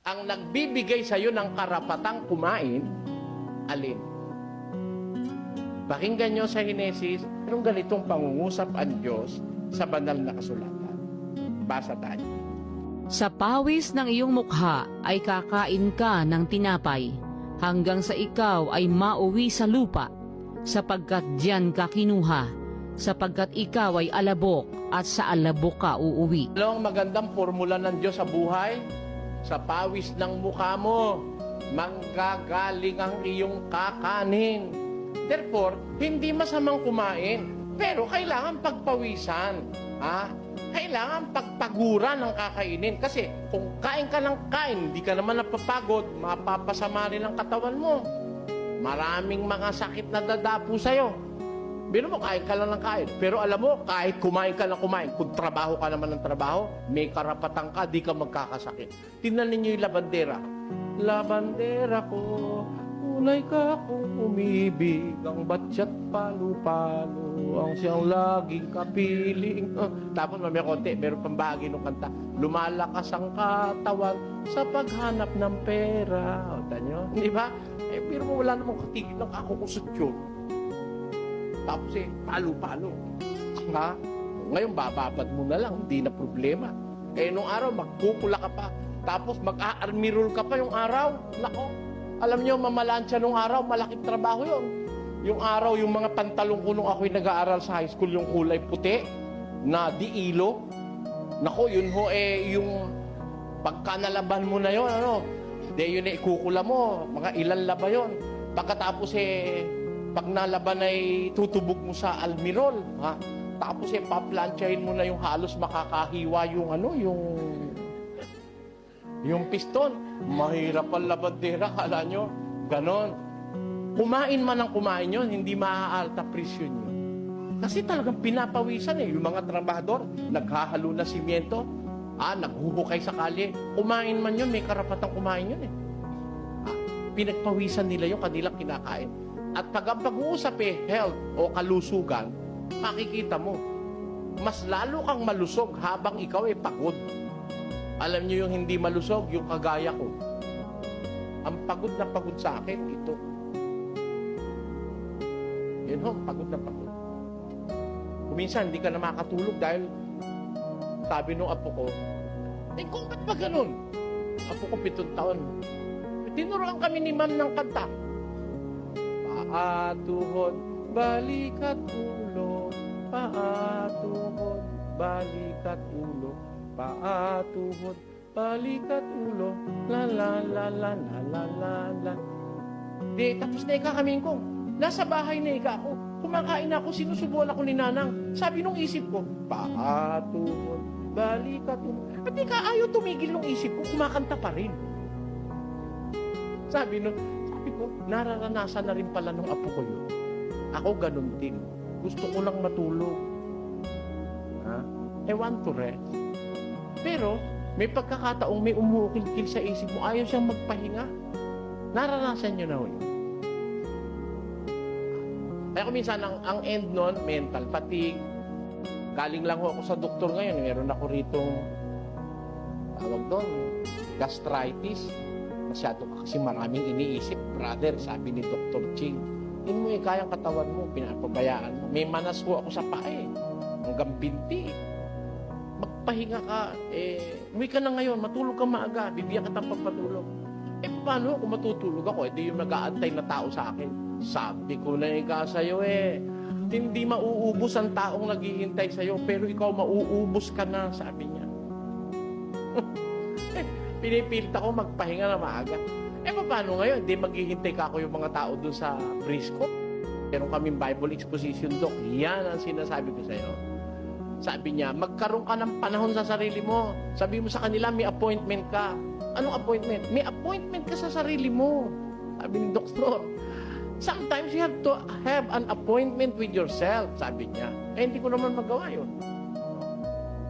ang nagbibigay sa iyo ng karapatang kumain, alin? Pakinggan nyo sa Henesis, anong ganitong pangungusap ang Diyos sa banal na kasulatan. Basa tayo. Sa pawis ng iyong mukha ay kakain ka ng tinapay, hanggang sa ikaw ay mauwi sa lupa, sapagkat diyan ka kinuha, sapagkat ikaw ay alabok at sa alabok ka uuwi. Ano ang magandang formula ng Diyos sa buhay? Sa pawis ng mukha mo, manggagaling ang iyong kakanin. Therefore, hindi masamang kumain, pero kailangan pagpawisan. Kailangan pagpaguran ng kakainin. Kasi kung kain ka ng kain, hindi ka naman napapagod, mapapasama rin ang katawan mo. Maraming mga sakit na dadapo sa'yo. Biro mo, kain ka lang ng kain. Pero alam mo, kahit kumain ka ng kumain, kung trabaho ka naman ng trabaho, may karapatan ka, di ka magkakasakit. Tingnan ninyo yung labandera. Labandera ko, kulay ka kung umibig, ang batsyat palo-palo, ang siyang laging kapiling. Tapos may konti, meron pang bahagi ng kanta. Lumalakas ang katawan sa paghanap ng pera. O, tanyo, di ba? Pero wala namang katigil ng kakukusot yun. Tapos palo-palo. Ngayon, bababad mo na lang, hindi na problema. Nung araw, magkukula ka pa. Tapos mag-a-army roll ka pa yung araw. Nako, alam nyo, mamalansya nung araw, malaking trabaho yun. Yung araw, yung mga pantalong ko nung ako'y nag-aaral sa high school, yung kulay puti, na diilo. Nako, yun ho, yung pagka nalaban mo na yun, yun ikukula mo, mga ilan laba yun. Pagkatapos pag nalaban ay tutubog mo sa almirol, tapos paplansyahin mo na yung halos makakahiwa yung piston. Mahirap ang labandera, kala nyo, ganon. Kumain man ang kumain yun, hindi maaalta presyon yun. Kasi talagang pinapawisan yung mga trabahador, naghahalo na simyento, naghuhukay sa kalye. Kumain man yun, may karapatang kumain yun pinagpawisan nila yung kanilang kinakain. At pag ang pag-uusap health o kalusugan, makikita mo, mas lalo kang malusog habang ikaw pagod. Alam niyo yung hindi malusog, yung kagaya ko. Ang pagod na pagod sa akin, ito. Yun ho, pagod na pagod. Kuminsan, hindi ka na makatulog dahil sabi nung apo ko, kung ba't ba ganun? Apo ko 7 taon. Tinuruan kami ni ma'am ng kanta. Paa, tuhod, balikat ulo. Paa, tuhod, balikat ulo. Paa, tuhod, balikat ulo. La la la la la la la la. Di, tapos na kami ko. Nasa bahay na ako. Kumakain ako, sinusubuan ako ni Nanang. Sabi nung isip ko, paa, tuhod, balikat ulo. At ayaw tumigil nung isip ko, kumakanta pa rin. Sabi ko, nararanasan na rin pala nung apo ko yun. Ako ganun din. Gusto ko lang matulog. I want to rest. Pero, may pagkakataong may umukilkil sa isip mo, ayaw siyang magpahinga. Naranasan nyo na yun. Kaya minsan, ang end nun, mental fatigue. Galing lang ako sa doktor ngayon. Meron ako ritong, tawag doon, gastritis. Masyado ka kasi maraming iniisip. Brother, sabi ni Dr. Ching, hindi mo kayang katawan mo, pinapabayaan mo. May manas ko ako sa pae. Hanggang binti. Magpahinga ka, uwi ka na ngayon, matulog ka maaga, bibigyan ka ng pagpatulog. Paano kung matutulog ako? Hindi yung nag-aantay na tao sa akin. Sabi ko na sa'yo hindi mauubos ang taong naghihintay sa'yo, pero ikaw mauubos ka na, sabi niya. Pinipilit ako magpahinga na maaga. Paano ngayon? Hindi maghihintay ka ako yung mga tao doon sa Brisco. Meron kaming Bible exposition, Doc. Yan ang sinasabi ko sa'yo. Sabi niya, magkaroon ka ng panahon sa sarili mo. Sabi mo sa kanila, may appointment ka. Anong appointment? May appointment ka sa sarili mo. Sabi ni Doktor. Sometimes you have to have an appointment with yourself, sabi niya. Hindi ko naman magawa yun.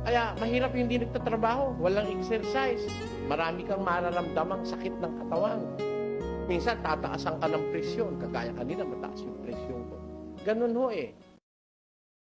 Kaya mahirap yung hindi nagtatrabaho, walang exercise. Marami kang mararamdamang sakit ng katawan. Minsan, tataasan ka ng presyon. Kagaya kanina, mataas yung presyon ko. Ganun ho